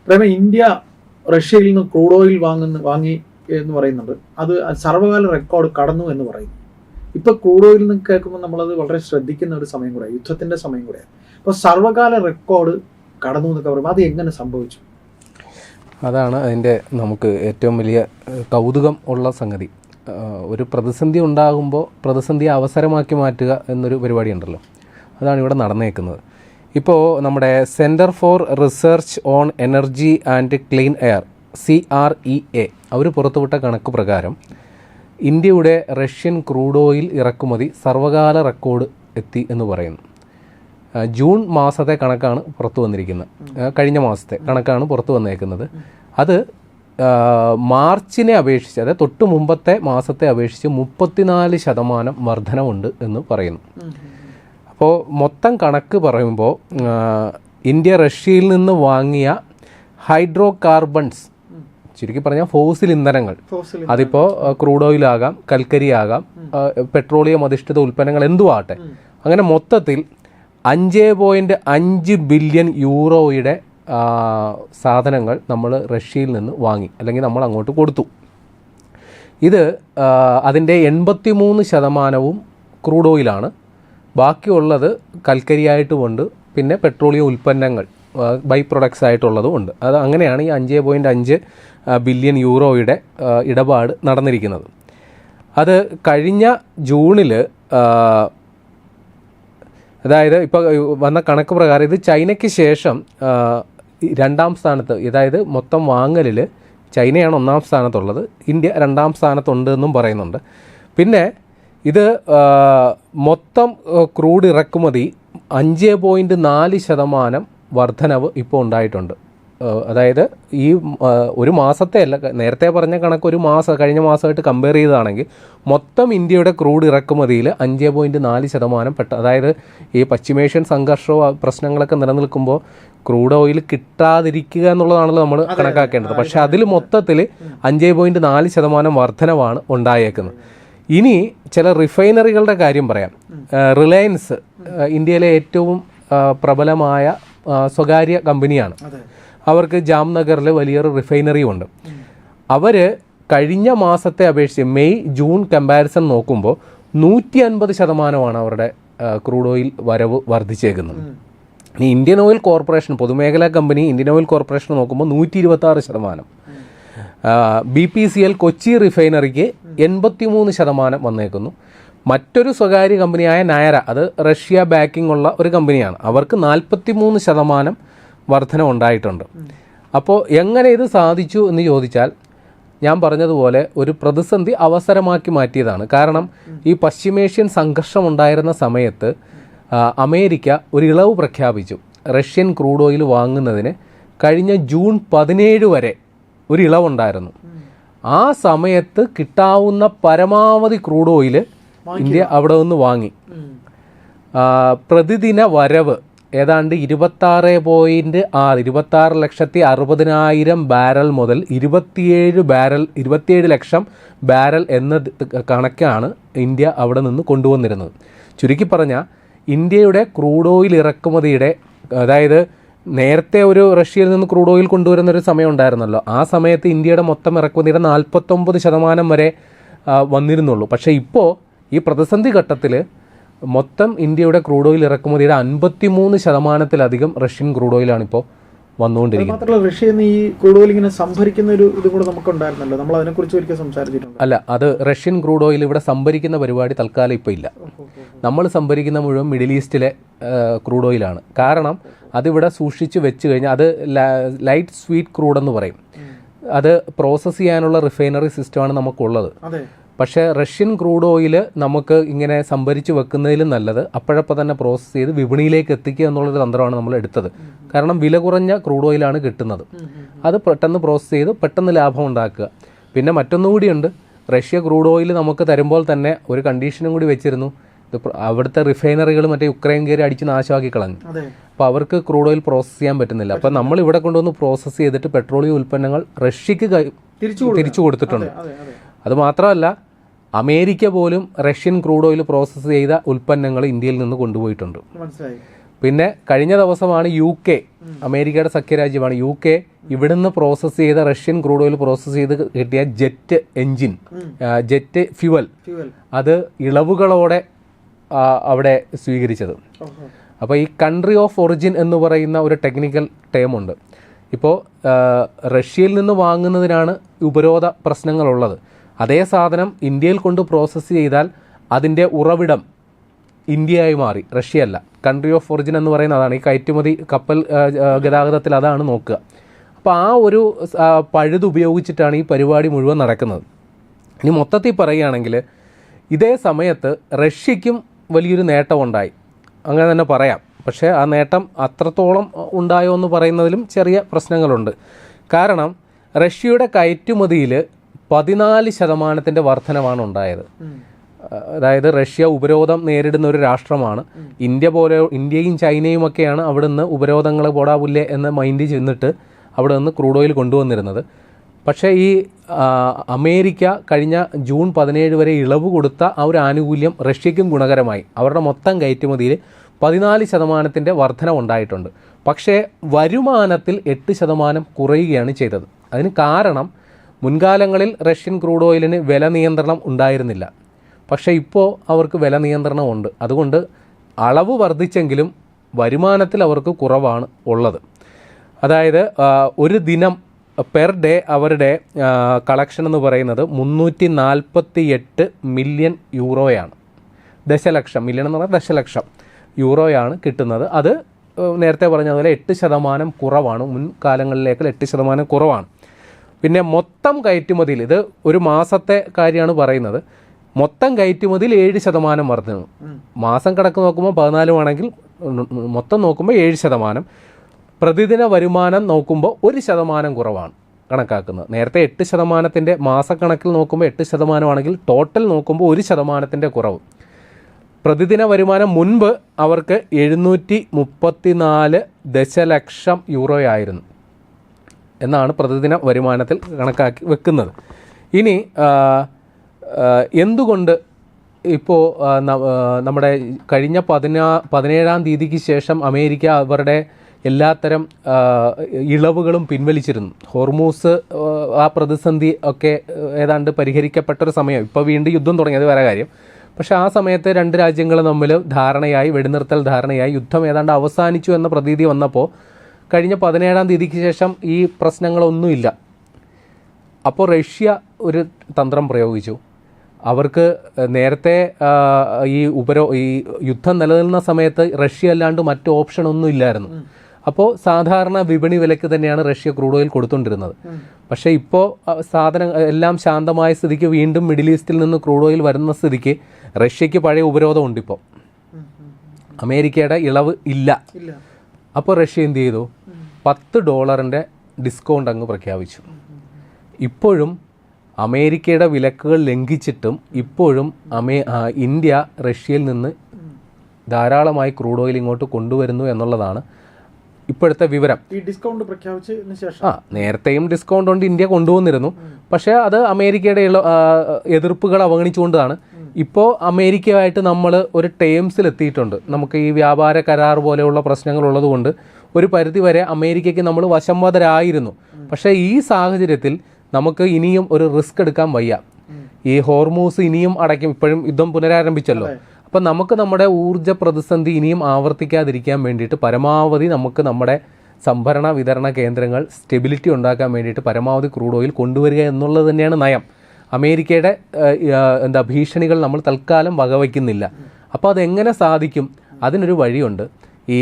പ്രേമ, India റഷ്യയിൽ നിന്ന് crude oil വാങ്ങി എന്ന് പറയുന്നുണ്ട്. അത് സർവ്വകാല റെക്കോർഡ് കടന്നു എന്ന് പറയുന്നു. ഇപ്പൊ ക്രൂഡ് ഓയിൽ നിന്ന് കേൾക്കുമ്പോൾ നമ്മളത് വളരെ ശ്രദ്ധിക്കുന്ന ഒരു സമയം കൂടെ, യുദ്ധത്തിന്റെ സമയം കൂടെയാണ്. അപ്പോൾ സർവ്വകാല റെക്കോർഡ് കടന്നു എന്നൊക്കെ പറയുമ്പോൾ അത് എങ്ങനെ സംഭവിച്ചു? അതാണ് അതിൻ്റെ നമുക്ക് ഏറ്റവും വലിയ കൗതുകം ഉള്ള സംഗതി. ഒരു പ്രതിസന്ധി ഉണ്ടാകുമ്പോൾ പ്രതിസന്ധിയെ അവസരമാക്കി മാറ്റുക എന്നൊരു പരിപാടി ഉണ്ടല്ലോ, അതാണ് ഇവിടെ നടന്നേക്കുന്നത്. ഇപ്പോൾ നമ്മുടെ centre for research on energy and clean air CREA അവർ പുറത്തുവിട്ട കണക്ക് പ്രകാരം ഇന്ത്യയുടെ റഷ്യൻ ക്രൂഡ് ഓയിൽ ഇറക്കുമതി സർവകാല റെക്കോർഡ് എത്തി എന്ന് പറയുന്നു. ജൂൺ മാസത്തെ കണക്കാണ് പുറത്തു വന്നിരിക്കുന്നത്, കഴിഞ്ഞ മാസത്തെ കണക്കാണ് പുറത്തു വന്നേക്കുന്നത്. അത് മാർച്ചിനെ അപേക്ഷിച്ച്, അതായത് തൊട്ട് മുമ്പത്തെ മാസത്തെ അപേക്ഷിച്ച് 34% വർധനവുണ്ട് എന്ന് പറയുന്നു. അപ്പോൾ മൊത്തം കണക്ക് പറയുമ്പോൾ ഇന്ത്യ റഷ്യയിൽ നിന്ന് വാങ്ങിയ ഹൈഡ്രോ കാർബൺസ്, ചുരുക്കി പറഞ്ഞാൽ ഫോസിൽ ഇന്ധനങ്ങൾ, അതിപ്പോൾ ക്രൂഡ് ഓയിലാകാം, കൽക്കരിയാകാം, പെട്രോളിയം അധിഷ്ഠിത ഉൽപ്പന്നങ്ങൾ എന്തും ആട്ടെ, അങ്ങനെ മൊത്തത്തിൽ 5.5 ബില്യൺ യൂറോയുടെ സാധനങ്ങൾ നമ്മൾ റഷ്യയിൽ നിന്ന് വാങ്ങി, അല്ലെങ്കിൽ നമ്മൾ അങ്ങോട്ട് കൊടുത്തു. ഇത് അതിൻ്റെ 83% ക്രൂഡ് ഓയിലാണ്, ബാക്കിയുള്ളത് കൽക്കരിയായിട്ടും ഉണ്ട്, പിന്നെ പെട്രോളിയം ഉൽപ്പന്നങ്ങൾ ബൈ പ്രൊഡക്ട്സ് ആയിട്ടുള്ളതും ഉണ്ട്. അത് അങ്ങനെയാണ് ഈ 5.5 ബില്യൺ യൂറോയുടെ ഇടപാട് നടന്നിരിക്കുന്നത്. അത് കഴിഞ്ഞ ജൂണിൽ, അതായത് ഇപ്പോൾ വന്ന കണക്ക് പ്രകാരം ഇത് ചൈനയ്ക്ക് ശേഷം രണ്ടാം സ്ഥാനത്ത്, അതായത് മൊത്തം വാങ്ങലിൽ ചൈനയാണ് ഒന്നാം സ്ഥാനത്തുള്ളത്, ഇന്ത്യ രണ്ടാം സ്ഥാനത്തുണ്ട് എന്നും പറയുന്നുണ്ട്. പിന്നെ ഇത് മൊത്തം ക്രൂഡ് ഇറക്കുമതി 5.4% വർധനവ് ഇപ്പോൾ ഉണ്ടായിട്ടുണ്ട്. അതായത് ഈ ഒരു മാസത്തെ അല്ല, നേരത്തെ പറഞ്ഞ കണക്ക് ഒരു മാസം, കഴിഞ്ഞ മാസമായിട്ട് കമ്പയർ ചെയ്തതാണെങ്കിൽ മൊത്തം ഇന്ത്യയുടെ ക്രൂഡ് ഇറക്കുമതിയിൽ 5.4% അതായത് ഈ പശ്ചിമേഷ്യൻ സംഘർഷവും പ്രശ്നങ്ങളൊക്കെ നിലനിൽക്കുമ്പോൾ ക്രൂഡ് ഓയിൽ കിട്ടാതിരിക്കുക എന്നുള്ളതാണല്ലോ നമ്മൾ കണക്കാക്കേണ്ടത്. പക്ഷേ അതിൽ മൊത്തത്തിൽ 5.4% വർധനവാണ് ഉണ്ടായേക്കുന്നത്. ഇനി ചില റിഫൈനറികളുടെ കാര്യം പറയാം. റിലയൻസ് ഇന്ത്യയിലെ ഏറ്റവും പ്രബലമായ സ്വകാര്യ കമ്പനിയാണ്. അവർക്ക് ജാംനഗറിൽ വലിയൊരു റിഫൈനറിയും ഉണ്ട്. അവർ കഴിഞ്ഞ മാസത്തെ അപേക്ഷിച്ച് മെയ് ജൂൺ കമ്പാരിസൺ നോക്കുമ്പോൾ 150% അവരുടെ ക്രൂഡ് ഓയിൽ വരവ് വർദ്ധിച്ചേക്കുന്നത്. ഇനി ഇന്ത്യൻ ഓയിൽ കോർപ്പറേഷൻ, പൊതുമേഖലാ കമ്പനി ഇന്ത്യൻ ഓയിൽ കോർപ്പറേഷൻ നോക്കുമ്പോൾ 126%. BPCL കൊച്ചി റിഫൈനറിക്ക് 83% വന്നേക്കുന്നു. മറ്റൊരു സ്വകാര്യ കമ്പനിയായ നയര, അത് റഷ്യ ബാക്കിംഗ് ഉള്ള ഒരു കമ്പനിയാണ്, അവർക്ക് 43% വർധന ഉണ്ടായിട്ടുണ്ട്. അപ്പോൾ എങ്ങനെ ഇത് സാധിച്ചു എന്ന് ചോദിച്ചാൽ, ഞാൻ പറഞ്ഞതുപോലെ ഒരു പ്രതിസന്ധി അവസരമാക്കി മാറ്റിയതാണ്. കാരണം ഈ പശ്ചിമേഷ്യൻ സംഘർഷം ഉണ്ടായിരുന്ന സമയത്ത് അമേരിക്ക ഒരു ഇളവ് പ്രഖ്യാപിച്ചു. റഷ്യൻ ക്രൂഡ് ഓയിൽ വാങ്ങുന്നതിന് കഴിഞ്ഞ ജൂൺ 17 വരെ ഒരു ഇളവുണ്ടായിരുന്നു. ആ സമയത്ത് കിട്ടാവുന്ന പരമാവധി ക്രൂഡ് ഓയിൽ ഇന്ത്യ അവിടെ നിന്ന് വാങ്ങി. പ്രതിദിന വരവ് ഏതാണ്ട് 26,60,000 ബാരൽ മുതൽ 27 ലക്ഷം ബാരൽ എന്ന കണക്കാണ് ഇന്ത്യ അവിടെ നിന്ന് കൊണ്ടുവന്നിരുന്നത്. ചുരുക്കി പറഞ്ഞാൽ ഇന്ത്യയുടെ ക്രൂഡ് ഓയിൽ ഇറക്കുമതിയുടെ, അതായത് നേരത്തെ ഒരു റഷ്യയിൽ നിന്ന് ക്രൂഡ് ഓയിൽ കൊണ്ടുവരുന്നൊരു സമയം ഉണ്ടായിരുന്നല്ലോ, ആ സമയത്ത് ഇന്ത്യയുടെ മൊത്തം ഇറക്കുമതിയുടെ 49% വരെ വന്നിരുന്നുള്ളൂ. പക്ഷേ ഇപ്പോൾ ഈ പ്രതിസന്ധി ഘട്ടത്തിൽ മൊത്തം ഇന്ത്യയുടെ ക്രൂഡ് ഓയിൽ ഇറക്കുമതിയുടെ 53%-ലധികം റഷ്യൻ ക്രൂഡ് ഓയിലാണ് ഇപ്പോൾ വന്നുകൊണ്ടിരിക്കുന്നത്. മാത്രമല്ല, റഷ്യയിൽ നിന്ന് ഈ ക്രൂഡ് ഓയിൽ ഇങ്ങനെ സംഭരിക്കുന്ന ഒരു ഇത് കൂടെ നമുക്കുണ്ടായിരുന്നല്ലോ, നമ്മൾ അതിനെക്കുറിച്ച് ഒരിക്കൽ സംസാരിച്ചിട്ടുണ്ട്. അല്ല, അത് റഷ്യൻ ക്രൂഡ് ഓയിൽ ഇവിടെ സംഭരിക്കുന്ന പരിപാടി തൽക്കാലം ഇപ്പോൾ ഇല്ല. നമ്മൾ സംഭരിക്കുന്ന മുഴുവൻ മിഡിൽ ഈസ്റ്റിലെ ക്രൂഡ് ഓയിലാണ്. കാരണം അതിവിടെ സൂക്ഷിച്ച് വെച്ച് കഴിഞ്ഞാൽ അത് ലൈറ്റ് സ്വീറ്റ് ക്രൂഡ് എന്ന് പറയും. അത് പ്രോസസ്സ് ചെയ്യാനുള്ള റിഫൈനറി സിസ്റ്റമാണ് നമുക്കുള്ളത്. പക്ഷേ റഷ്യൻ ക്രൂഡ് ഓയിൽ നമുക്ക് ഇങ്ങനെ സംഭരിച്ച് വെക്കുന്നതിലും നല്ലത് അപ്പോഴപ്പോൾ തന്നെ പ്രോസസ്സ് ചെയ്ത് വിപണിയിലേക്ക് എത്തിക്കുക എന്നുള്ളൊരു തന്ത്രമാണ് നമ്മൾ എടുത്തത്. കാരണം വില കുറഞ്ഞ ക്രൂഡ് ഓയിലാണ് കിട്ടുന്നത്. അത് പെട്ടെന്ന് പ്രോസസ്സ് ചെയ്ത് പെട്ടെന്ന് ലാഭം ഉണ്ടാക്കുക. പിന്നെ മറ്റൊന്നുകൂടിയുണ്ട്, റഷ്യ ക്രൂഡ് ഓയിൽ നമുക്ക് തരുമ്പോൾ തന്നെ ഒരു കണ്ടീഷനും കൂടി വെച്ചിരുന്നു. അവിടുത്തെ റിഫൈനറികൾ മറ്റേ യുക്രൈൻ കയറി അടിച്ച് നാശമാക്കി കളഞ്ഞു. അപ്പോൾ അവർക്ക് ക്രൂഡ് ഓയിൽ പ്രോസസ്സ് ചെയ്യാൻ പറ്റുന്നില്ല. അപ്പോൾ നമ്മൾ ഇവിടെ കൊണ്ടുവന്ന് പ്രോസസ്സ് ചെയ്തിട്ട് പെട്രോളിയം ഉൽപ്പന്നങ്ങൾ റഷ്യക്ക് തിരിച്ചു കൊടുത്തിട്ടുണ്ട്. അതുമാത്രമല്ല, അമേരിക്ക പോലും റഷ്യൻ ക്രൂഡ് ഓയിൽ പ്രോസസ്സ് ചെയ്ത ഉൽപ്പന്നങ്ങൾ ഇന്ത്യയിൽ നിന്ന് കൊണ്ടുപോയിട്ടുണ്ട്. പിന്നെ കഴിഞ്ഞ ദിവസമാണ് UK, അമേരിക്കയുടെ സഖ്യരാജ്യമാണ് UK, ഇവിടുന്ന് പ്രോസസ്സ് ചെയ്ത റഷ്യൻ ക്രൂഡ് ഓയിൽ പ്രോസസ്സ് ചെയ്ത് കിട്ടിയ ജെറ്റ് എൻജിൻ, ജെറ്റ് ഫ്യുവൽ, അത് ഇളവുകളോടെ അവിടെ സ്വീകരിച്ചത്. അപ്പോൾ ഈ കൺട്രി ഓഫ് ഒറിജിൻ എന്ന് പറയുന്ന ഒരു ടെക്നിക്കൽ ടേമുണ്ട്. ഇപ്പോൾ റഷ്യയിൽ നിന്ന് വാങ്ങുന്നതിനാണ് ഉപരോധ പ്രശ്നങ്ങളുള്ളത്. അതേ സാധനം ഇന്ത്യയിൽ കൊണ്ട് പ്രോസസ്സ് ചെയ്താൽ അതിൻ്റെ ഉറവിടം ഇന്ത്യയായി മാറി, റഷ്യയല്ല. കൺട്രി ഓഫ് ഒറിജിൻ എന്ന് പറയുന്നത് അതാണ്. ഈ കയറ്റുമതി കപ്പൽ ഗതാഗതത്തിൽ അതാണ് നോക്കുക. അപ്പോൾ ആ ഒരു പഴുതുപയോഗിച്ചിട്ടാണ് ഈ പരിപാടി മുഴുവൻ നടക്കുന്നത്. ഇനി മൊത്തത്തിൽ പറയുകയാണെങ്കിൽ ഇതേ സമയത്ത് റഷ്യയ്ക്കും വലിയൊരു നേട്ടമുണ്ടായി, അങ്ങനെ തന്നെ പറയാം. പക്ഷേ ആ നേട്ടം അത്രത്തോളം ഉണ്ടായോ എന്ന് പറയുന്നതിലും ചെറിയ പ്രശ്നങ്ങളുണ്ട്. കാരണം റഷ്യയുടെ കയറ്റുമതിയിൽ 14% വർധനമാണ് ഉണ്ടായത്. അതായത് റഷ്യ ഉപരോധം നേരിടുന്ന ഒരു രാഷ്ട്രമാണ്. ഇന്ത്യയും ചൈനയും ഒക്കെയാണ് അവിടെ നിന്ന് ഉപരോധങ്ങൾ പോടാവില്ലേ എന്ന മൈൻഡ് ചെന്നിട്ട് അവിടെ നിന്ന് ക്രൂഡ് ഓയിൽ കൊണ്ടുവന്നിരുന്നത്. പക്ഷേ ഈ അമേരിക്ക കഴിഞ്ഞ ജൂൺ 17 വരെ ഇളവ് കൊടുത്ത ആ ഒരു ആനുകൂല്യം റഷ്യയ്ക്കും ഗുണകരമായി. അവരുടെ മൊത്തം കയറ്റുമതിയിൽ 14% വർധന ഉണ്ടായിട്ടുണ്ട്. പക്ഷേ വരുമാനത്തിൽ 8% കുറയുകയാണ് ചെയ്തത്. അതിന് കാരണം മുൻകാലങ്ങളിൽ റഷ്യൻ ക്രൂഡ് ഓയിലിന് വില നിയന്ത്രണം ഉണ്ടായിരുന്നില്ല. പക്ഷേ ഇപ്പോൾ അവർക്ക് വില നിയന്ത്രണമുണ്ട്. അതുകൊണ്ട് അളവ് വർദ്ധിച്ചെങ്കിലും വരുമാനത്തിൽ അവർക്ക് കുറവാണ് ഉള്ളത്. അതായത് ഒരു ദിനം പെർ ഡേ അവരുടെ കളക്ഷൻ എന്ന് പറയുന്നത് 348 മില്യൺ യൂറോയാണ്. ദശലക്ഷം, മില്യൺ എന്ന് പറഞ്ഞാൽ ദശലക്ഷം യൂറോയാണ് കിട്ടുന്നത്. അത് നേരത്തെ പറഞ്ഞതുപോലെ 8% കുറവാണ്. മുൻകാലങ്ങളിലേക്ക് 8% കുറവാണ്. പിന്നെ മൊത്തം കയറ്റുമതിയിൽ, ഇത് ഒരു മാസത്തെ കാര്യമാണ് പറയുന്നത്, മൊത്തം കയറ്റുമതിയിൽ 7% വർധന. മാസം കണക്ക് നോക്കുമ്പോൾ 14 ആണെങ്കിൽ മൊത്തം നോക്കുമ്പോൾ 7%. പ്രതിദിന വരുമാനം നോക്കുമ്പോൾ 1% കുറവാണ് കണക്കാക്കുന്നത്. നേരത്തെ 8%, മാസക്കണക്കിൽ നോക്കുമ്പോൾ 8% ആണെങ്കിൽ ടോട്ടൽ നോക്കുമ്പോൾ 1% കുറവ്. പ്രതിദിന വരുമാനം മുൻപ് അവർക്ക് 734 ദശലക്ഷം യൂറോയായിരുന്നു എന്നാണ് പ്രതിദിന വരുമാനത്തിൽ കണക്കാക്കി വെക്കുന്നത്. ഇനി എന്തുകൊണ്ട് ഇപ്പോൾ നമ്മുടെ കഴിഞ്ഞ 17-ാം തീയതിക്ക് ശേഷം അമേരിക്ക അവരുടെ എല്ലാത്തരം ഇളവുകളും പിൻവലിച്ചിരുന്നു. ഹോർമൂസ് ആ പ്രതിസന്ധി ഒക്കെ ഏതാണ്ട് പരിഹരിക്കപ്പെട്ടൊരു സമയം. ഇപ്പോൾ വീണ്ടും യുദ്ധം തുടങ്ങിയത് വേറെ കാര്യം. പക്ഷേ ആ സമയത്ത് രണ്ട് രാജ്യങ്ങൾ തമ്മിൽ ധാരണയായി, വെടിനിർത്തൽ ധാരണയായി, യുദ്ധം ഏതാണ്ട് അവസാനിച്ചു എന്ന പ്രതീതി വന്നപ്പോൾ കഴിഞ്ഞ 17-ാം തീയതിക്ക് ശേഷം ഈ പ്രശ്നങ്ങളൊന്നുമില്ല. അപ്പോൾ റഷ്യ ഒരു തന്ത്രം പ്രയോഗിച്ചു. അവർക്ക് നേരത്തെ ഈ യുദ്ധം നിലനിൽക്കുന്ന സമയത്ത് റഷ്യ അല്ലാണ്ട് മറ്റു ഓപ്ഷൻ ഒന്നും ഇല്ലായിരുന്നു. അപ്പോൾ സാധാരണ വിപണി വിലയ്ക്ക് തന്നെയാണ് റഷ്യ ക്രൂഡ് ഓയിൽ കൊടുത്തുകൊണ്ടിരുന്നത്. പക്ഷേ ഇപ്പോൾ സാധനം എല്ലാം ശാന്തമായ സ്ഥിതിക്ക് വീണ്ടും മിഡിൽ ഈസ്റ്റിൽ നിന്ന് ക്രൂഡ് ഓയിൽ വരുന്ന സ്ഥിതിക്ക് റഷ്യയ്ക്ക് പഴയ ഉപരോധമുണ്ട്. ഇപ്പോൾ അമേരിക്കയുടെ ഇളവ് ഇല്ല. അപ്പോൾ റഷ്യ എന്ത് ചെയ്തു? $10 ഡിസ്കൗണ്ട് അങ്ങ് പ്രഖ്യാപിച്ചു. ഇപ്പോഴും അമേരിക്കയുടെ വിലക്കുകൾ ലംഘിച്ചിട്ടും ഇപ്പോഴും ഇന്ത്യ റഷ്യയിൽ നിന്ന് ധാരാളമായി ക്രൂഡ് ഓയിൽ ഇങ്ങോട്ട് കൊണ്ടുവരുന്നു എന്നുള്ളതാണ് ഇപ്പോഴത്തെ വിവരം. ഈ ഡിസ്കൗണ്ട് പ്രഖ്യാപിച്ചതിന് ശേഷം നേരത്തെയും ഡിസ്കൗണ്ട് കൊണ്ട് ഇന്ത്യ കൊണ്ടുവന്നിരുന്നു. പക്ഷേ അത് അമേരിക്കയുടെ എതിർപ്പുകൾ അവഗണിച്ചുകൊണ്ടാണ്. ഇപ്പോൾ അമേരിക്കയുമായിട്ട് നമ്മൾ ഒരു ടേംസിൽ എത്തിയിട്ടുണ്ട്. നമുക്ക് ഈ വ്യാപാര കരാർ പോലെയുള്ള പ്രശ്നങ്ങളുള്ളത് കൊണ്ട് ഒരു പരിധിവരെ അമേരിക്കയ്ക്ക് നമ്മൾ വശംവദരായിരുന്നു. പക്ഷേ ഈ സാഹചര്യത്തിൽ നമുക്ക് ഇനിയും ഒരു റിസ്ക് എടുക്കാൻ വയ്യ. ഈ ഹോർമൂസ് ഇനിയും അടയ്ക്കും. ഇപ്പോഴും യുദ്ധം പുനരാരംഭിച്ചല്ലോ. അപ്പം നമുക്ക് നമ്മുടെ ഊർജ്ജ പ്രതിസന്ധി ഇനിയും ആവർത്തിക്കാതിരിക്കാൻ വേണ്ടിയിട്ട് പരമാവധി നമുക്ക് നമ്മുടെ സംഭരണ വിതരണ കേന്ദ്രങ്ങൾ സ്റ്റെബിലിറ്റി ഉണ്ടാക്കാൻ വേണ്ടിയിട്ട് പരമാവധി ക്രൂഡ് ഓയിൽ കൊണ്ടുവരിക എന്നുള്ളത് തന്നെയാണ് നയം. അമേരിക്കയുടെ ഭീഷണികൾ നമ്മൾ തൽക്കാലം വകവയ്ക്കുന്നില്ല. അപ്പോൾ അതെങ്ങനെ സാധിക്കും? അതിനൊരു വഴിയുണ്ട്. ഈ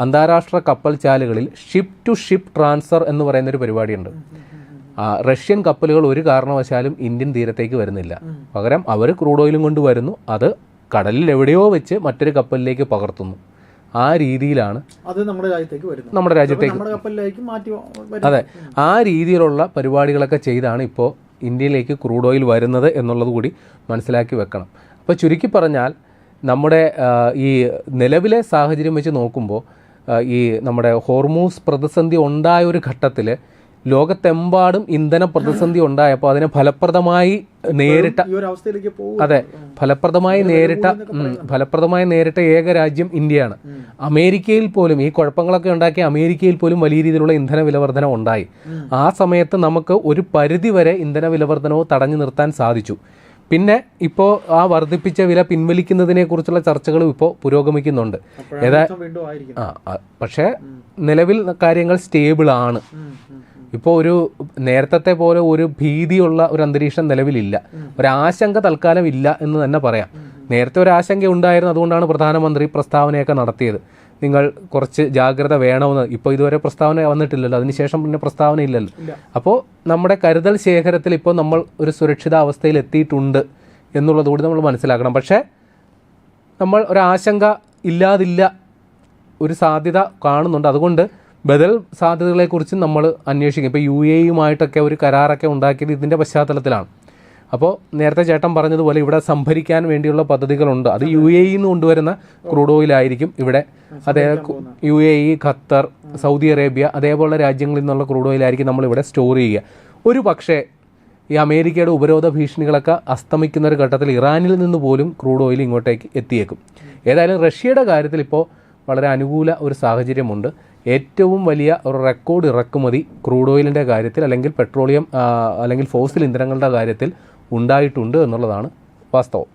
അന്താരാഷ്ട്ര കപ്പൽ ചാലുകളിൽ ഷിപ്പ് ടു ഷിപ്പ് ട്രാൻസ്ഫർ എന്ന് പറയുന്നൊരു പരിപാടിയുണ്ട്. റഷ്യൻ കപ്പലുകൾ ഒരു കാരണവശാലും ഇന്ത്യൻ തീരത്തേക്ക് വരുന്നില്ല. പകരം അവർ ക്രൂഡ് ഓയിലും കൊണ്ട് വരുന്നു. അത് കടലിൽ എവിടെയോ വെച്ച് മറ്റൊരു കപ്പലിലേക്ക് പകർത്തുന്നു. ആ രീതിയിലാണ് അത് നമ്മുടെ രാജ്യത്തേക്ക് അതെ, ആ രീതിയിലുള്ള പരിപാടികളൊക്കെ ചെയ്താണ് ഇപ്പോൾ ഇന്ത്യയിലേക്ക് ക്രൂഡ് ഓയിൽ വരുന്നത് എന്നുള്ളത് കൂടി മനസ്സിലാക്കി വെക്കണം. അപ്പോൾ ചുരുക്കി പറഞ്ഞാൽ നമ്മുടെ ഈ നിലവിലെ സാഹചര്യം വെച്ച് നോക്കുമ്പോൾ ഈ നമ്മുടെ ഹോർമൂസ് പ്രതിസന്ധി ഉണ്ടായ ഒരു ഘട്ടത്തിൽ ലോകത്തെമ്പാടും ഇന്ധന പ്രതിസന്ധി ഉണ്ടായപ്പോൾ അതിനെ ഫലപ്രദമായി നേരിട്ട ഈ ഒരു അവസ്ഥയിലേക്ക് പോകും. അതെ ഫലപ്രദമായി നേരിട്ട ഏക രാജ്യം ഇന്ത്യയാണ്. അമേരിക്കയിൽ പോലും ഈ കുഴപ്പങ്ങളൊക്കെ ഉണ്ടാക്കിയ അമേരിക്കയിൽ പോലും വലിയ രീതിയിലുള്ള ഇന്ധന വിലവർധനം ഉണ്ടായി. ആ സമയത്ത് നമുക്ക് ഒരു പരിധി വരെ ഇന്ധന വിലവർധനവും തടഞ്ഞു നിർത്താൻ സാധിച്ചു. പിന്നെ ഇപ്പോൾ ആ വർദ്ധിപ്പിച്ച വില പിൻവലിക്കുന്നതിനെ കുറിച്ചുള്ള ചർച്ചകളും ഇപ്പോൾ പുരോഗമിക്കുന്നുണ്ട്. പക്ഷേ നിലവിൽ കാര്യങ്ങൾ സ്റ്റേബിൾ ആണ്. ഇപ്പോൾ ഒരു നേരത്തെ പോലെ ഒരു ഭീതിയുള്ള ഒരു അന്തരീക്ഷം നിലവിലില്ല. ഒരാശങ്ക തൽക്കാലം ഇല്ല എന്ന് തന്നെ പറയാം. നേരത്തെ ഒരു ആശങ്ക ഉണ്ടായിരുന്നു. അതുകൊണ്ടാണ് പ്രധാനമന്ത്രി പ്രസ്താവനയൊക്കെ നടത്തിയത്, നിങ്ങൾ കുറച്ച് ജാഗ്രത വേണമെന്ന്. ഇപ്പോൾ ഇതുവരെ പ്രസ്താവന വന്നിട്ടില്ലല്ലോ, അതിനുശേഷം പിന്നെ പ്രസ്താവന ഇല്ലല്ലോ. അപ്പോൾ നമ്മുടെ കരുതൽ ശേഖരത്തിൽ ഇപ്പോൾ നമ്മൾ ഒരു സുരക്ഷിതാവസ്ഥയിൽ എത്തിയിട്ടുണ്ട് എന്നുള്ളത് കൂടി നമ്മൾ മനസ്സിലാക്കണം. പക്ഷേ നമ്മൾ ഒരാശങ്ക ഇല്ലാതില്ല, ഒരു സാധ്യത കാണുന്നുണ്ട്. അതുകൊണ്ട് ബദൽ സാധ്യതകളെക്കുറിച്ചും നമ്മൾ അന്വേഷിക്കും. ഇപ്പോൾ UAE-യുമായിട്ടൊക്കെ ഒരു കരാറൊക്കെ ഉണ്ടാക്കിയത് ഇതിൻ്റെ പശ്ചാത്തലത്തിലാണ്. അപ്പോൾ നേരത്തെ ചേട്ടൻ പറഞ്ഞതുപോലെ ഇവിടെ സംഭരിക്കാൻ വേണ്ടിയുള്ള പദ്ധതികളുണ്ട്. അത് UAE-യിൽ നിന്ന് കൊണ്ടുവരുന്ന ക്രൂഡ് ഓയിലായിരിക്കും ഇവിടെ. UAE, ഖത്തർ, സൗദി അറേബ്യ അതേപോലുള്ള രാജ്യങ്ങളിൽ നിന്നുള്ള ക്രൂഡ് ഓയിലായിരിക്കും നമ്മളിവിടെ സ്റ്റോർ ചെയ്യുക. ഒരു പക്ഷേ ഈ അമേരിക്കയുടെ ഉപരോധ ഭീഷണികളൊക്കെ അസ്തമിക്കുന്ന ഒരു ഘട്ടത്തിൽ ഇറാനിൽ നിന്ന് പോലും ക്രൂഡ് ഓയിൽ ഇങ്ങോട്ടേക്ക് എത്തിയേക്കും. ഏതായാലും റഷ്യയുടെ കാര്യത്തിൽ ഇപ്പോൾ വളരെ അനുകൂല ഒരു സാഹചര്യമുണ്ട്. ഏറ്റവും വലിയ ഒരു റെക്കോർഡ് ഇറക്കുമതി ക്രൂഡ് ഓയിലിൻ്റെ കാര്യത്തിൽ അല്ലെങ്കിൽ പെട്രോളിയം അല്ലെങ്കിൽ ഫോസിൽ ഇന്ധനങ്ങളുടെ കാര്യത്തിൽ ഉണ്ടായിട്ടുണ്ട് എന്നുള്ളതാണ് വാസ്തവം.